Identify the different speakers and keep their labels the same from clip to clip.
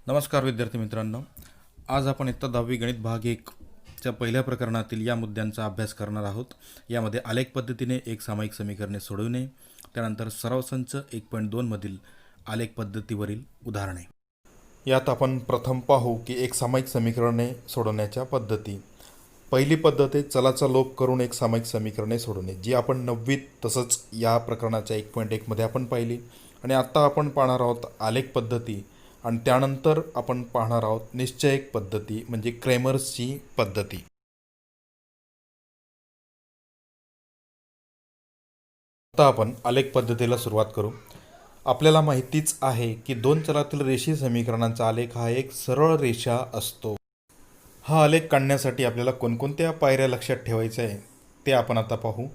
Speaker 1: नमस्कार विद्यार्थी मित्रांनो. आज आपण इयत्ता 10वी गणित भाग 1 च्या पहिल्या प्रकरणातील या मुद्द्यांचा अभ्यास करणार आहोत. यामध्ये आलेख पद्धतीने एक सामायिक समीकरणे सोडवणे, त्यानंतर सराव संच 1.2 मधील आलेख पद्धतीवरील उदाहरणे. यात आपण प्रथम पाहू की एक सामायिक समीकरणे सोडवण्याच्या पद्धती. पहिली पद्धत आहे चलाचा लोप करून एक सामायिक समीकरणे सोडवणे, जी आपण 9वीत तसंच या प्रकरणाच्या 1.1 मध्ये आपण पाहिली. आणि आता आपण पाहणार आहोत आलेख पद्धती आणि त्यानंतर आपण पाहणार आहोत निश्चयक पद्धती म्हणजे क्रेमर्सची पद्धती. आता आपण आलेख पद्धतीला सुरुवात करू. आपल्याला माहितीच आहे की दोन चलातील रेषीय समीकरणांचा आलेख हा एक सरळ रेषा असतो. हा आलेख काढण्यासाठी आपल्याला कोणकोणत्या पायऱ्या लक्षात ठेवायच्या आहे ते आपण आता पाहू.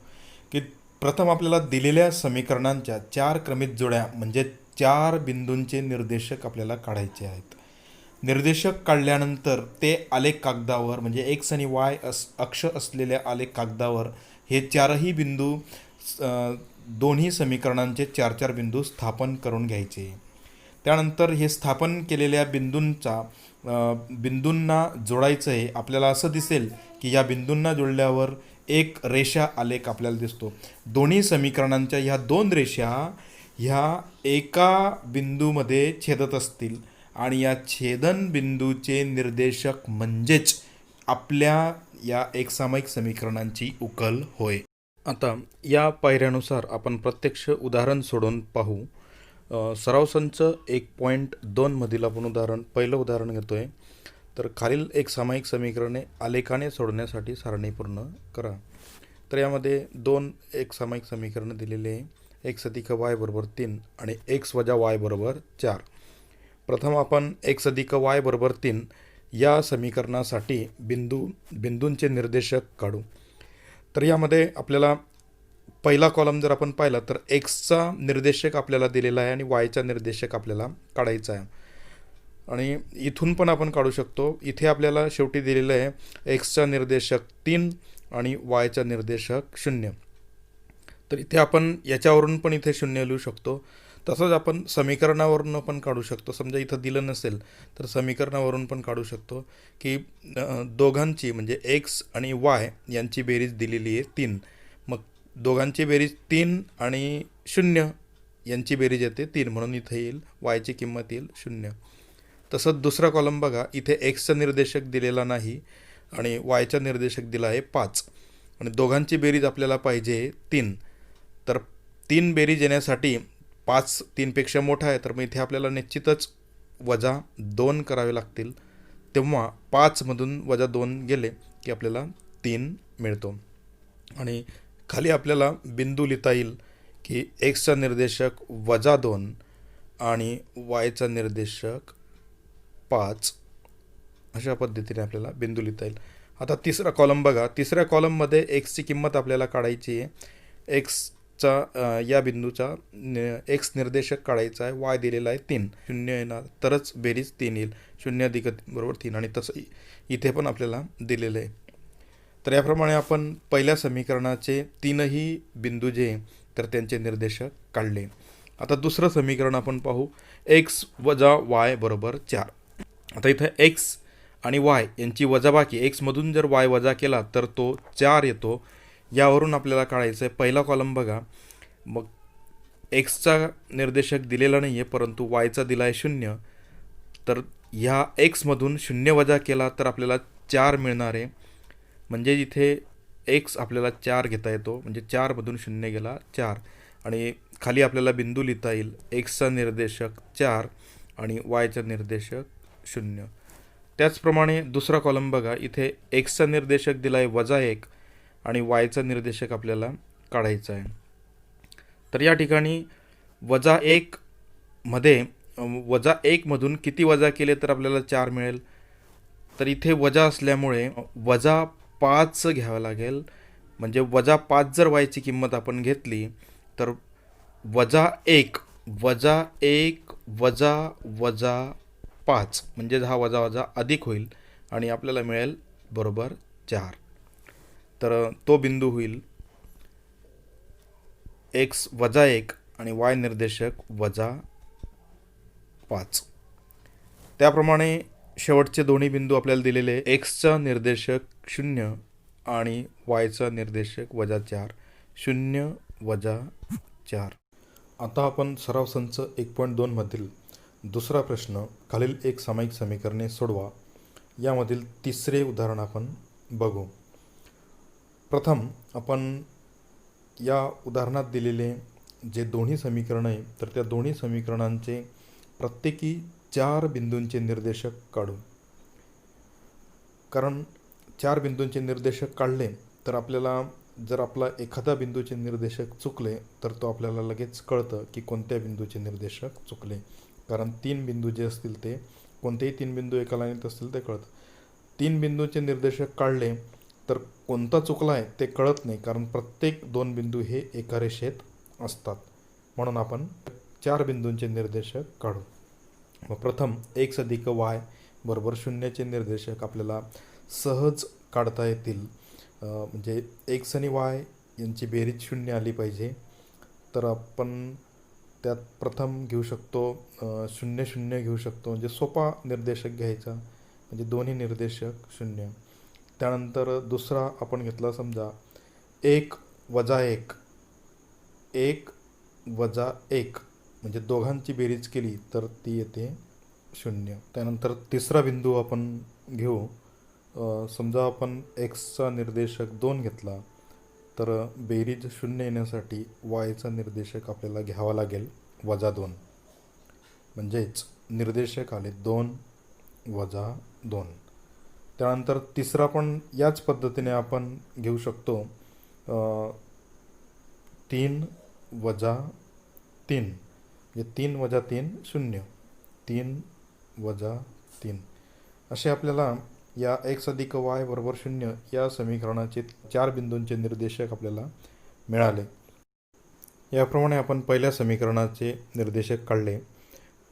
Speaker 1: की प्रथम आपल्याला दिलेल्या समीकरणांच्या 4 क्रमित जोड्या म्हणजे 4 बिंदूंचे निर्देशक आपल्याला काढायचे आहेत. निर्देशक काढल्यानंतर ते आलेख कागदावर म्हणजे एक्स आणि वाय अक्ष असलेल्या आलेख कागदावर हे चारही बिंदू दोन्ही समीकरणांचे 4-4 बिंदू स्थापन करून घ्यायचे. त्यानंतर हे स्थापन केलेल्या बिंदूंना जोडायचं आहे. आपल्याला असं दिसेल की या बिंदूंना जोडल्यावर एक रेषा आलेख आपल्याला दिसतो. दोन्ही समीकरणांच्या ह्या दोन रेषा ह्या एका बिंदूमध्ये छेदत असतील आणि या छेदन बिंदूचे निर्देशक म्हणजेच आपल्या या एकसामायिक समीकरणांची उकल होय. आता या पायऱ्यानुसार आपण प्रत्यक्ष उदाहरण सोडून पाहू. सराव संच 1.2 मधील आपण पहिलं उदाहरण घेतोय. तर खालील एक सामायिक समीकरणे आलेखाने सोडवण्यासाठी सारणी पूर्ण करा. तर यामध्ये दोन एक सामायिक समीकरण दिलेले आहे. x अधिक y बरोबर 3 आणि x वजा y बरोबर 4. प्रथम आपण x अधिक y बरोबर 3 या समीकरणासाठी बिंदूंचे निर्देशक काढू. तर यामध्ये आपल्याला पहिला कॉलम जर आपण पाहिला तर एक्सचा निर्देशक आपल्याला दिलेला आहे आणि वायचा निर्देशक आपल्याला काढायचा आहे. आणि इथून पण आपण काढू शकतो. इथे आपल्याला शेवटी दिलेलं आहे एक्सचा निर्देशक 3 आणि वायचा निर्देशक 0. तर इथे आपण याच्यावरून पण इथे 0 लिहू शकतो. तसंच आपण समीकरणावरून पण काढू शकतो. समजा इथं दिलं नसेल तर समीकरणावरून पण काढू शकतो की दोघांची म्हणजे एक्स आणि वाय यांची बेरीज दिलेली आहे 3. मग दोघांची बेरीज 3 आणि 0 यांची बेरीज येते 3, म्हणून इथे येईल वायची किंमत येईल 0. तसंच दुसरा कॉलम बघा, इथे एक्सचा निर्देशक दिलेला नाही आणि वायचा निर्देशक दिला आहे 5 आणि दोघांची बेरीज आपल्याला पाहिजे 3. तर 3 बेरीज येण्यासाठी 5 3पेक्षा मोठा आहे, तर मग इथे आपल्याला निश्चितच वजा 2 करावे लागतील. तेव्हा 5मधून वजा 2 गेले की आपल्याला 3 मिळतो. आणि खाली आपल्याला बिंदू लिहिता येईल की एक्सचा निर्देशक वजा 2 आणि वायचा निर्देशक 5 अशा पद्धतीने आपल्याला बिंदू लिहिता येईल. आता तिसरा कॉलम बघा. तिसऱ्या कॉलममध्ये एक्सची किंमत आपल्याला काढायची आहे. एक्सचा या बिंदूचा एक्स निर्देशक काढायचा आहे. वाय दिलेला आहे 3. 0 येणार तरच बेरीज 3 येईल. 0 अधिक बरोबर 3 आणि तसं इथे पण आपल्याला दिलेलं आहे. तर याप्रमाणे आपण पहिल्या समीकरणाचे 3ही बिंदू जे तर त्यांचे निर्देशक काढले. आता दुसरं समीकरण आपण पाहू. एक्स वजा वाय बरोबर 4. आता इथं एक्स आणि वाय यांची वजाबाकी, एक्समधून जर वाय वजा केला तर तो 4 येतो. यावरून आपल्याला काढायचं आहे. पहिला कॉलम बघा. मग एक्सचा निर्देशक दिलेला नाही आहे परंतु वायचा दिला आहे 0. तर ह्या एक्समधून 0 वजा केला तर आपल्याला 4 मिळणार आहे. म्हणजे इथे एक्स आपल्याला 4 घेता येतो. म्हणजे 4मधून 0 गेला 4 आणि खाली आपल्याला बिंदू लिहिता येईल एक्सचा निर्देशक 4 आणि वायचा निर्देशक 0. त्याचप्रमाणे दुसरा कॉलम बघा. इथे एक्सचा निर्देशक दिला आहे वजा 1 आणि वायचा निर्देशक आपल्याला काढायचा आहे. तर या ठिकाणी वजा 1मधून किती वजा केले तर आपल्याला 4 मिळेल. तर इथे वजा असल्यामुळे वजा 5 घ्यावं लागेल. म्हणजे वजा 5 जर वायची किंमत आपण घेतली तर वजा 1 वजा 5 म्हणजे हा वजा वजा अधिक होईल आणि आपल्याला मिळेल बरोबर 4. तर तो बिंदू होईल एक्स वजा 1 आणि वाय निर्देशक वजा 5. त्याप्रमाणे शेवटचे दोन्ही बिंदू आपल्याला दिलेले एक्सचा निर्देशक 0 आणि वायचा निर्देशक -4, 0 - 4. आता आपण सराव संच 1.2 मधील दुसरा प्रश्न, खालील एक सामायिक समीकरणे सोडवा, यामधील तिसरे उदाहरण आपण बघू. प्रथम आपण या उदाहरणात दिलेले जे दोन्ही समीकरण आहे तर त्या दोन्ही समीकरणांचे प्रत्येकी 4 बिंदूंचे निर्देशक काढू. कारण 4 बिंदूंचे निर्देशक काढले तर आपल्याला जर आपला एखादा बिंदूचे निर्देशक चुकले तर तो आपल्याला लगेच कळतं की कोणत्या बिंदूचे निर्देशक चुकले. कारण 3 बिंदू जे असतील ते कोणतेही 3 बिंदू एका लाईनीत असतील ते कळतं. 3 बिंदूचे निर्देशक काढले तर कोणता चुकला आहे ते कळत नाही, कारण प्रत्येक 2 बिंदू हे एका रेषेत असतात. म्हणून आपण 4 बिंदूंचे निर्देशक काढू. मग प्रथम x अधिक y बरोबर 0चे निर्देशक आपल्याला सहज काढता येतील. म्हणजे x आणि y यांची बेरीज 0 आली पाहिजे. तर आपण त्यात प्रथम घेऊ शकतो 0 0 घेऊ शकतो, म्हणजे सोपा निर्देशक घ्यायचा, म्हणजे दोन्ही निर्देशक 0. त्यानंतर दुसरा आपण घेतला समजा 1 - 1, 1 - 1, म्हणजे दोघांची बेरीज केली तर ती येते 0. त्यानंतर तिसरा बिंदू आपण घेऊ. समजा आपण एक्सचा निर्देशक 2 घेतला तर बेरीज 0 येण्यासाठी वायचा निर्देशक आपल्याला घ्यावा लागेल -2. म्हणजेच निर्देशक आले 2 - 2. त्यानंतर तिसरा पण याच पद्धतीने आपण घेऊ शकतो 3 - 3, म्हणजे 3 - 3 0, 3 - 3. असे आपल्याला या x अधिक y बरोबर 0 या समीकरणाचे 4 बिंदूंचे निर्देशक आपल्याला मिळाले. याप्रमाणे आपण पहिल्या समीकरणाचे निर्देशक काढले.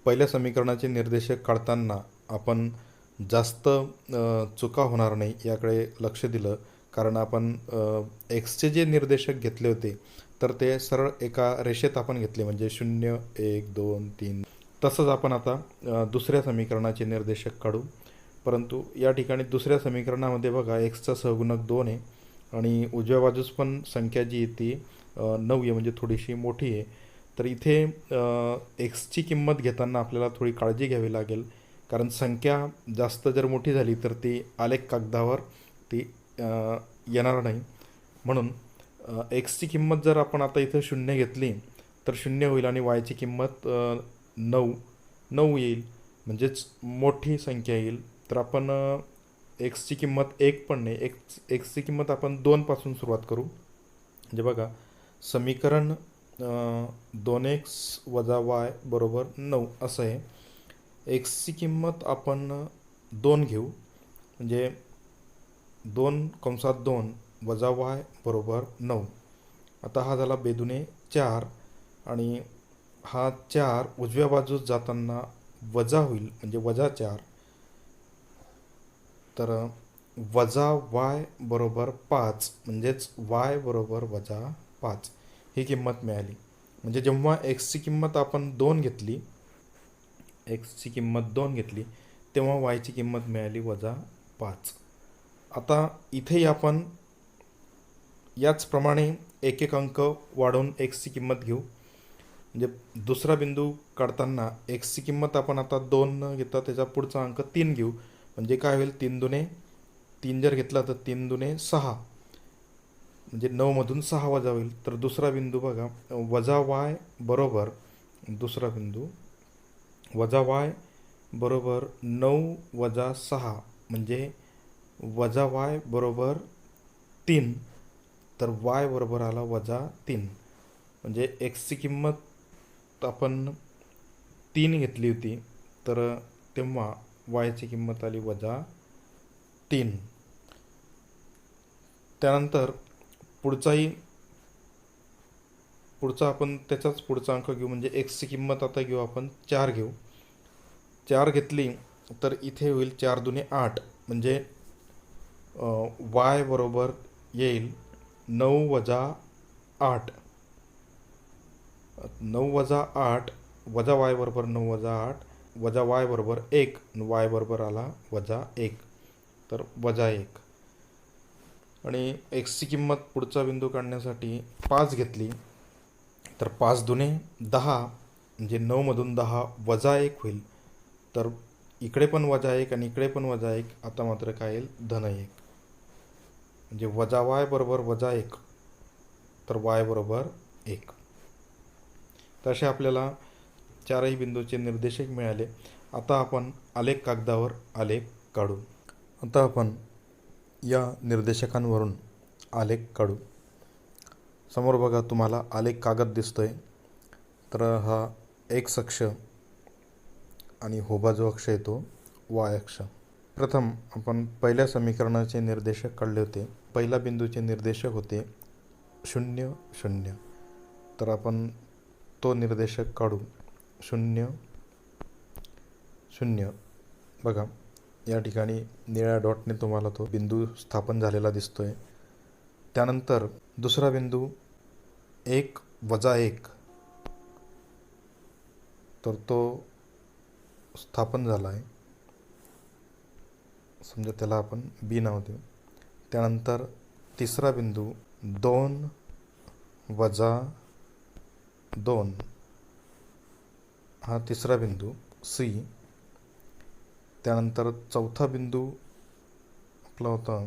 Speaker 1: पहिल्या समीकरणाचे निर्देशक काढताना आपण जास्त चुका होणार नाही याकडे लक्ष दिलं, कारण आपण एक्सचे जे निर्देशक घेतले होते तर ते सरळ एका रेषेत आपण घेतले, म्हणजे 0 1 2 3. तसंच आपण आता दुसऱ्या समीकरणाचे निर्देशक काढू. परंतु या ठिकाणी दुसऱ्या समीकरणामध्ये बघा एक्सचा सहगुणक 2 आहे आणि उजव्या बाजूस पण संख्या जी आहे ती 9 आहे, म्हणजे थोडीशी मोठी आहे. तर इथे एक्सची किंमत घेताना आपल्याला थोडी काळजी घ्यावी लागेल, कारण संख्या जास्त जर मोठी झाली तर ती आलेख कागदावर ती येणार नाही. म्हणून एक्सची किंमत जर आपण आता इथं 0 घेतली तर 0 होईल आणि वायची किंमत 9 येईल, म्हणजेच मोठी संख्या येईल. तर आपण एक्सची किंमत 1 पण नाही, एक्सची किंमत आपण 2 पासून सुरुवात करू. म्हणजे बघा समीकरण 2x - y बरोबर 9 असं आहे. एक्सची किंमत आपण 2 घेऊ, म्हणजे 2 y बरोबर 9. आता हा झाला बेदुने 4 आणि हा 4 उजव्या बाजूस जाताना वजा होईल, म्हणजे -4. तर y बरोबर 5, म्हणजेच y बरोबर -5 ही किंमत मिळाली. म्हणजे जेव्हा एक्सची किंमत आपण 2 घेतली, तेव्हा वायची किंमत मिळाली -5. आता इथे आपण याचप्रमाणे एक एक अंक वाढवून एक्सची किंमत घेऊ. म्हणजे दुसरा बिंदू काढताना एक्सची किंमत आपण आता 2 न घेता त्याचा पुढचा अंक 3 घेऊ. म्हणजे काय होईल, 3 दुने 3 जर घेतला तर 3 दुने 6, म्हणजे 9 मधून 6 वजा होईल. तर दुसरा बिंदू बघा y बरोबर, दुसरा बिंदू y बरोबर 9 - 6, म्हणजे y बरोबर 3. तर y बरोबर आला -3. म्हणजे एक्सची किंमत आपण 3 घेतली होती तर तेव्हा वायची किंमत आली -3. त्यानंतर पुढचा आपण त्याचाच पुढचा अंक घेऊ. म्हणजे एक्सची किंमत आता घेऊ आपण 4 घेऊ. 4 घेतली तर इथे होईल 4 दुने 8, म्हणजे y बरोबर येईल 9 - 8. 9 - 8 y बरोबर 9 - 8, वजा वाय बरोबर 1, वाय बरोबर आला -1, तर -1. आणि एक्सची किंमत पुढचा बिंदू काढण्यासाठी 5 घेतली, तर 5 दुने 10, म्हणजे 9मधून 10 -1 होईल. तर इकडे पण -1 आणि इकडे पण -1, आता मात्र काय येईल -1, म्हणजे वजा वाय बरोबर -1, तर वाय बरोबर 1. तसे आपल्याला चारही बिंदूचे निर्देशक मिळाले. आता आपण आलेख कागदावर आलेख काढू. आता आपण या निर्देशकांवरून आलेख काढू. समोर बघा तुम्हाला आलेख कागद दिसतोय. तर हा एक्स अक्ष आणि होबा जो अक्ष येतो वाय अक्ष. प्रथम आपण पहिल्या समीकरणाचे निर्देशक काढले होते. पहिल्या बिंदूचे निर्देशक होते 0, 0. तर आपण तो निर्देशक काढू. 0, 0. बघा या ठिकाणी निळ्या डॉटने तुम्हाला तो बिंदू स्थापन झालेला दिसतोय. त्यानंतर दुसरा बिंदू 1, -1, तर तो स्थापन झाला आहे. समजा त्याला आपण बी नाव देऊ. त्यानंतर तिसरा बिंदू 2, -2, हा तिसरा बिंदू सी. त्यानंतर चौथा बिंदू आपला होता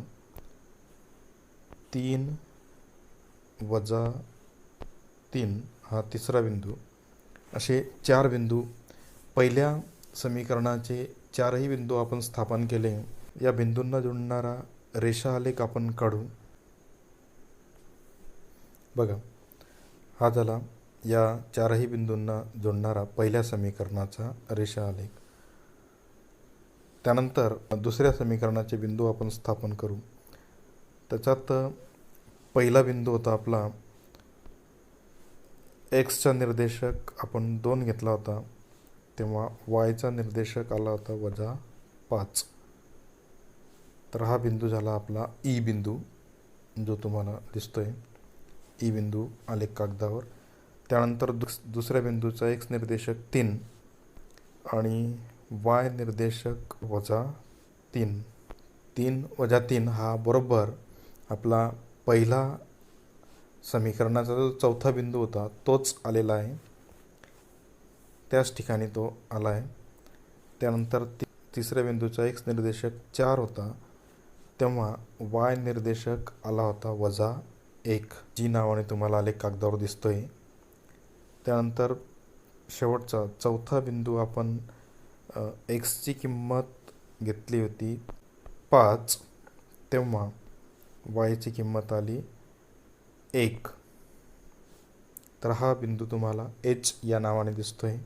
Speaker 1: 3, -3, हा तिसरा बिंदू. असे 4 बिंदू, पहिल्या समीकरणाचे 4ही बिंदू आपण स्थापन केले. या बिंदूंना जोडणारा रेषा आलेख आपण काढू. बघा हा झाला या 4ही बिंदूंना जोडणारा पहिल्या समीकरणाचा रेषा आलेख. त्यानंतर दुसऱ्या समीकरणाचे बिंदू आपण स्थापन करू. त्याच्यात पहिला बिंदू होता आपला एक्सचा निर्देशक आपण 2 घेतला होता, तेव्हा वायचा निर्देशक आला होता -5. तर हा बिंदू झाला आपला ई बिंदू, जो तुम्हाला दिसतोय ई बिंदू आलेख कागदावर. त्यानंतर दुसऱ्या बिंदूचा एक्स निर्देशक 3 आणि वाय निर्देशक -3. 3 - 3 हा बरोबर आपला पहिला समीकरणाचा जो चौथा बिंदू होता तोच आलेला आहे, त्याच ठिकाणी तो आला आहे. त्यानंतर तिसऱ्या बिंदूचा एक्स निर्देशक 4 होता, तेव्हा वाय निर्देशक आला होता -1, जी नावाने तुम्हाला आलेख कागदावर दिसतोय. त्यानंतर शेवटचा चौथा बिंदू आपण एक्सची किंमत घेतली होती 5, तेव्हा वायची किंमत आली 1. तर हा बिंदू तुम्हाला एच या नावाने दिसतोय.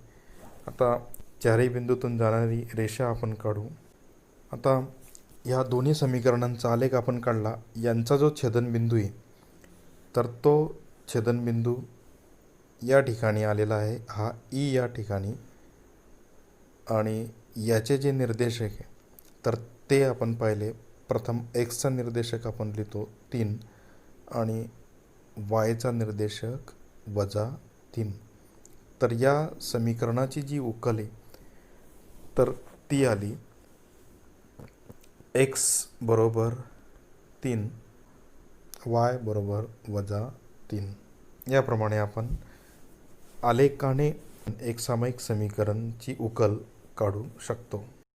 Speaker 1: आता चारही बिंदूतून जाणारी रेषा आपण काढू. आता या दोन्ही समीकरणांचा आलेख आपण काढला. यांचा जो छेदनबिंदू आहे, तर तो छेदनबिंदू या ठिकाणी आलेला आहे, हा ई या ठिकाणी. आणि याचे जे निर्देशक आहे तर ते आपण पाहिले. प्रथम एक्सचा निर्देशक आपण लिहितो 3 आणि वायचा निर्देशक -3. तर या समीकरणाची जी उकल आहे तर ती आली एक्स बरोबर 3, वाय बरोबर -3. याप्रमाणे आपण आलेखाने एक सामायिक समीकरणची उकल काढू शकतो.